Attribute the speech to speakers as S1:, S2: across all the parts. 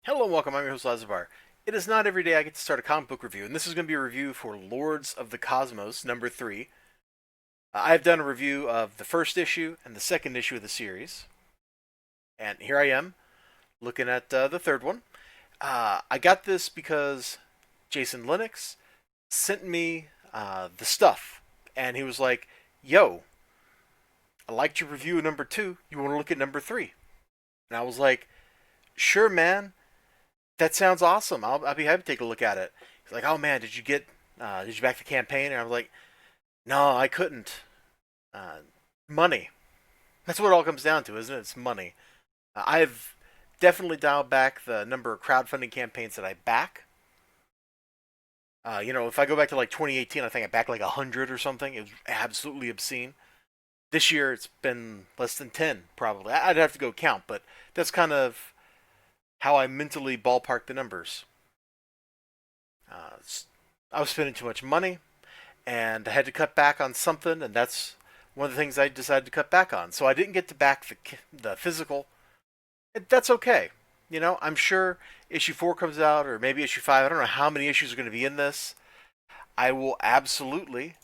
S1: Hello and welcome, I'm your host Elizibar. It is not every day I get to start a comic book review, and this is going to be a review for Lords of the Cosmos, number 3. I've done a review of the first issue and the second issue of the series, and here I am, looking at the third one. I got this because Jason Lennox sent me the stuff, and he was like, yo, I liked your review of number 2, you want to look at number 3? And I was like, sure man, that sounds awesome. I'll be happy to take a look at it. He's like, oh man, did you back the campaign? And I was like, no, I couldn't. Uh, Money. That's what it all comes down to, isn't it? It's money. I've definitely dialed back the number of crowdfunding campaigns that I back. If I go back to like 2018, I think I backed like 100 or something. It was absolutely obscene. This year, it's been less than 10, probably. I'd have to go count, but that's kind of how I mentally ballpark the numbers. Uh, I was spending too much money, and I had to cut back on something, and that's one of the things I decided to cut back on. So I didn't get to back the physical. That's okay. I'm sure issue 4 comes out, or maybe issue 5. I don't know how many issues are going to be in this. I will absolutely,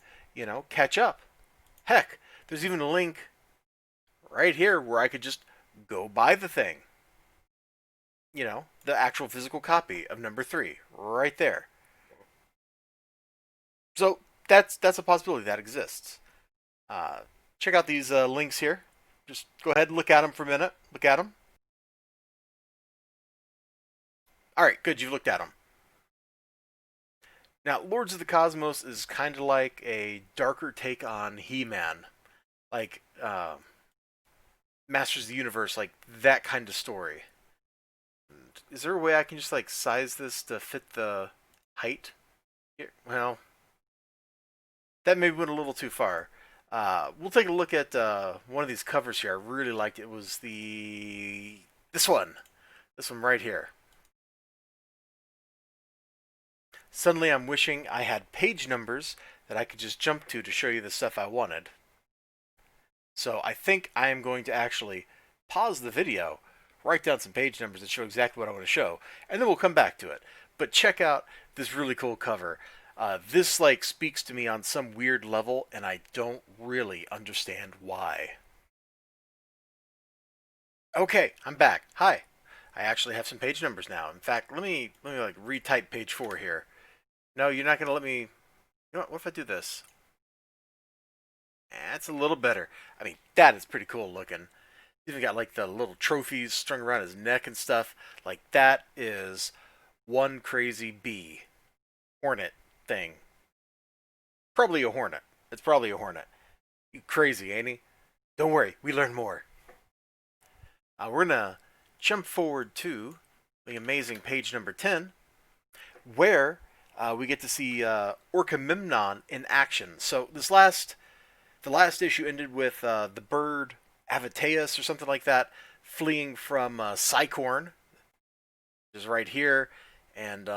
S1: catch up. Heck, there's even a link right here where I could just go buy the thing. The actual physical copy of number 3, right there. So that's a possibility that exists. Uh, Check out these links here. Just go ahead and look at them for a minute. Look at them. All right, good. You've looked at them. Now, Lords of the Cosmos is kind of like a darker take on He-Man, like Masters of the Universe, like that kind of story. Is there a way I can just like size this to fit the height? Here? Well, that maybe went a little too far. We'll take a look at one of these covers here. I really liked it. It was this one right here. Suddenly, I'm wishing I had page numbers that I could just jump to show you the stuff I wanted. So I think I am going to actually pause the video, write down some page numbers that show exactly what I want to show, and then we'll come back to it. But check out this really cool cover. This like speaks to me on some weird level, and I don't really understand why. Okay, I'm back. Hi. I actually have some page numbers now. In fact, let me like retype page 4 here. No, you're not gonna let me. You know what if I do this? That's a little better. I mean, that is pretty cool looking. Even got like the little trophies strung around his neck and stuff. Like that is one crazy bee hornet thing. Probably a hornet. It's probably a hornet. You crazy, ain't he? Don't worry, we learn more. We're gonna jump forward to the amazing page number 10, where we get to see Orcamemnon in action. So the last issue ended with the bird Avateus or something like that fleeing from Cycorn, which is right here, and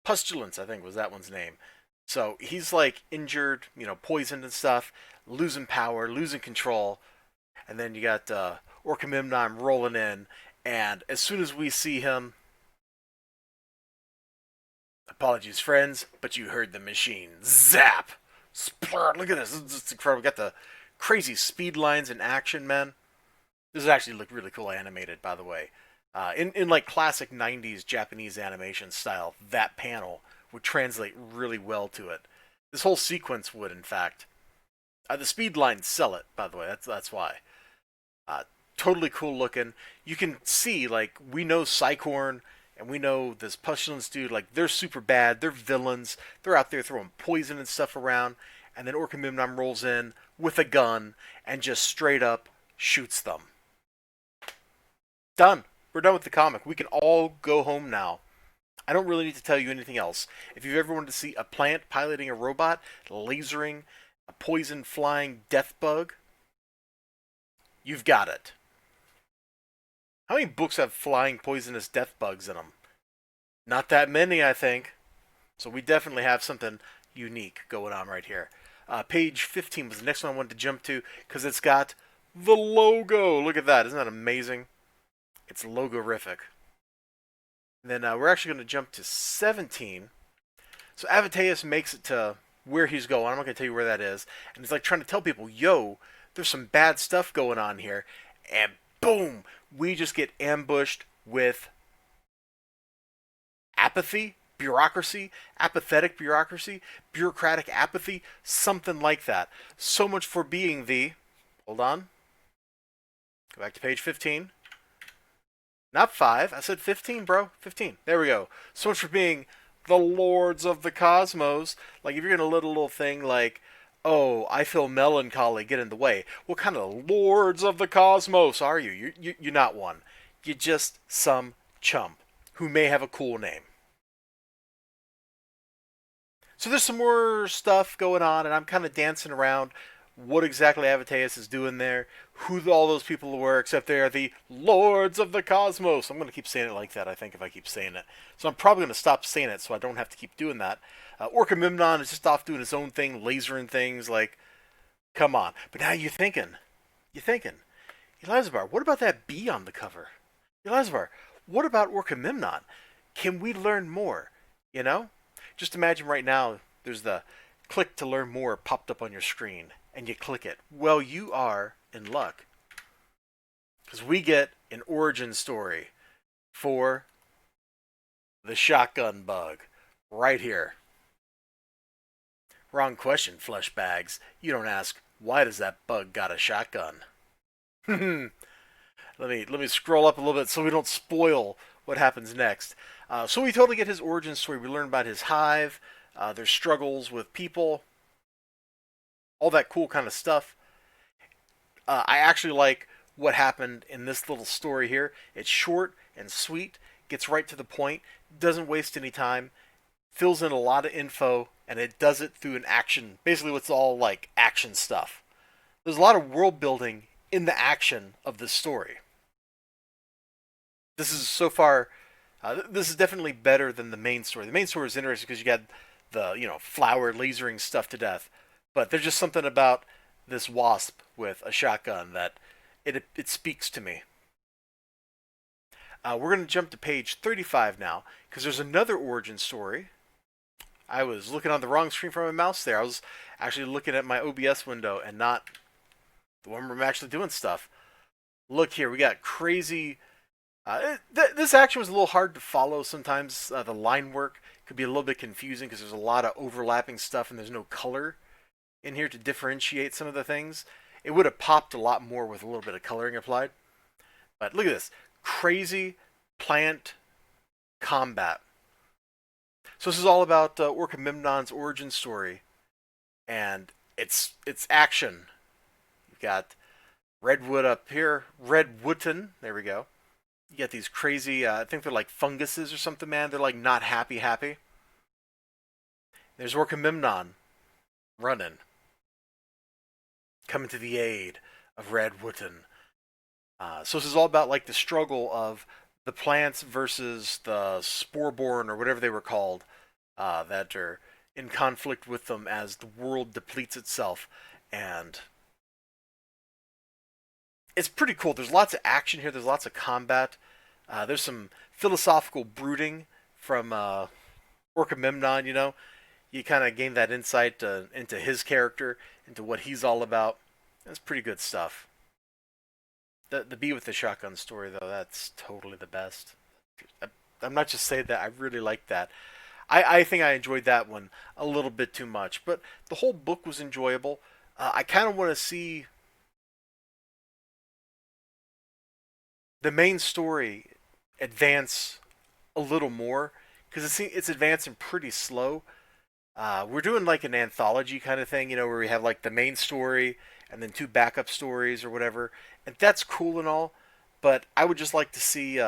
S1: Pustulence, I think was that one's name. So he's like injured, poisoned and stuff, losing power, losing control, and then you got Orcamemnon rolling in, and as soon as we see him, apologies, friends, but you heard the machine zap. Splurt, look at this. It's incredible. We got the crazy speed lines in action, man. This is actually look really cool animated, by the way. In like classic '90s Japanese animation style, that panel would translate really well to it. This whole sequence would, in fact. The speed lines sell it, by the way. That's why. Uh, totally cool looking. You can see like we know Cycorn and we know this Pestilence dude. Like they're super bad. They're villains. They're out there throwing poison and stuff around. And then Orcamemnon rolls in with a gun and just straight up shoots them. Done. We're done with the comic. We can all go home now. I don't really need to tell you anything else. If you've ever wanted to see a plant piloting a robot, lasering a poison flying death bug, you've got it. How many books have flying poisonous death bugs in them? Not that many, I think. So we definitely have something unique going on right here. Page 15 was the next one I wanted to jump to because it's got the logo. Look at that. Isn't that amazing? It's logorific. And then we're actually going to jump to 17. So Avateus makes it to where he's going. I'm not going to tell you where that is. And he's like trying to tell people, yo, there's some bad stuff going on here. And boom, we just get ambushed with apathy, bureaucracy, apathetic bureaucracy, bureaucratic apathy, something like that. So much for being the... Hold on. Go back to page 15. Not 5. I said 15, bro. 15. There we go. So much for being the lords of the cosmos. Like, if you're going to let a little thing like, oh, I feel melancholy get in the way. What kind of lords of the cosmos are you? You're not one. You're just some chump who may have a cool name. So there's some more stuff going on, and I'm kind of dancing around what exactly Avateus is doing there, who all those people were, except they are the Lords of the Cosmos. I'm going to keep saying it like that, I think, if I keep saying it. So I'm probably going to stop saying it so I don't have to keep doing that. Orca is just off doing his own thing, lasering things, like, come on. But now you're thinking, Elizibar, what about that bee on the cover? Elizibar, what about Orca? Can we learn more? You know? Just imagine right now, there's the click to learn more popped up on your screen, and you click it. Well, you are in luck. Because we get an origin story for the shotgun bug right here. Wrong question, flesh bags. You don't ask, why does that bug got a shotgun? let me scroll up a little bit so we don't spoil what happens next. So we totally get his origin story. We learn about his hive, their struggles with people, all that cool kind of stuff. I actually like what happened in this little story here. It's short and sweet, gets right to the point, doesn't waste any time, fills in a lot of info, and it does it through an action. Basically, it's all like action stuff. There's a lot of world building in the action of this story. This is so far... this is definitely better than the main story. The main story is interesting because you got the, flower lasering stuff to death. But there's just something about this wasp with a shotgun that it speaks to me. We're going to jump to page 35 now because there's another origin story. I was looking on the wrong screen from my mouse there. I was actually looking at my OBS window and not the one where I'm actually doing stuff. Look here, we got crazy... this action was a little hard to follow sometimes. The line work could be a little bit confusing because there's a lot of overlapping stuff and there's no color in here to differentiate some of the things. It would have popped a lot more with a little bit of coloring applied. But look at this. Crazy plant combat. So this is all about Orca origin story. And it's action. You've got Redwood up here. Redwoodton. There we go. You get these crazy, I think they're like funguses or something, man. They're like not happy. There's Orca running. Coming to the aid of Redwoodton. So this is all about like the struggle of the plants versus the sporeborn or whatever they were called that are in conflict with them as the world depletes itself. And it's pretty cool. There's lots of action here. There's lots of combat. There's some philosophical brooding from Orca. You kind of gain that insight into his character, into what he's all about. That's pretty good stuff. The bee with the shotgun story, though, that's totally the best. I'm not just saying that. I really like that. I think I enjoyed that one a little bit too much. But the whole book was enjoyable. I kind of want to see the main story advance a little more because it's advancing pretty slow. We're doing like an anthology kind of thing, where we have like the main story and then 2 backup stories or whatever, and that's cool and all. But I would just like to see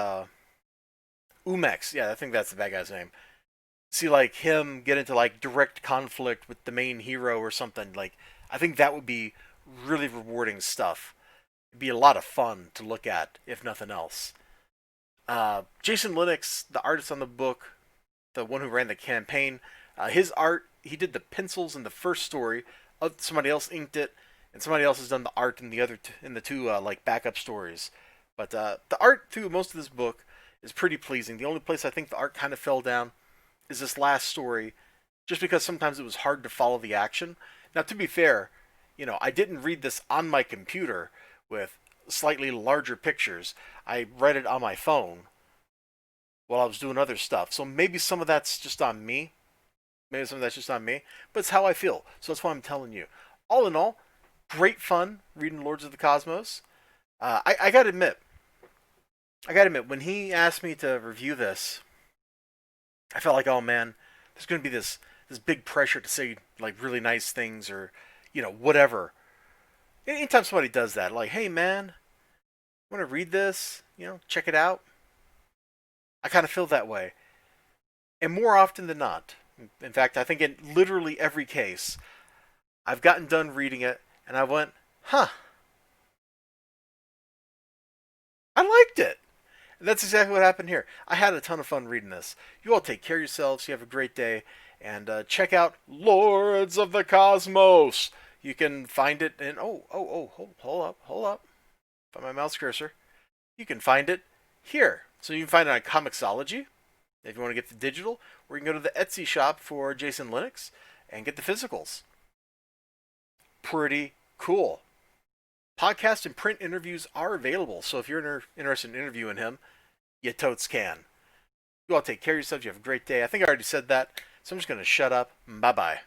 S1: Umex. Yeah, I think that's the bad guy's name. See like him get into like direct conflict with the main hero or something. Like I think that would be really rewarding stuff. It'd be a lot of fun to look at, if nothing else. Jason Linux, the artist on the book, the one who ran the campaign, his art, he did the pencils in the first story. Somebody else inked it, and somebody else has done the art in the other in the 2 like backup stories. But the art through most of this book is pretty pleasing. The only place I think the art kind of fell down is this last story, just because sometimes it was hard to follow the action. Now, to be fair, I didn't read this on my computer with slightly larger pictures. I read it on my phone while I was doing other stuff. So maybe some of that's just on me. Maybe some of that's just on me. But it's how I feel. So that's why I'm telling you. All in all, great fun reading Lords of the Cosmos. I gotta admit, when he asked me to review this, I felt like, oh man, there's gonna be this big pressure to say like really nice things or whatever. Anytime somebody does that, like, hey man, want to read this? Check it out. I kind of feel that way, and more often than not, in fact, I think in literally every case, I've gotten done reading it and I went, huh, I liked it. And that's exactly what happened here. I had a ton of fun reading this. You all take care of yourselves. You have a great day. And check out Lords of the Cosmos. You can find it in... hold up. Find my mouse cursor. You can find it here. So you can find it on Comixology, if you want to get the digital. Or you can go to the Etsy shop for Jason Linux and get the physicals. Pretty cool. Podcast and print interviews are available, so if you're interested in interviewing him, you totes can. You all take care of yourselves. You have a great day. I think I already said that, so I'm just going to shut up. Bye-bye.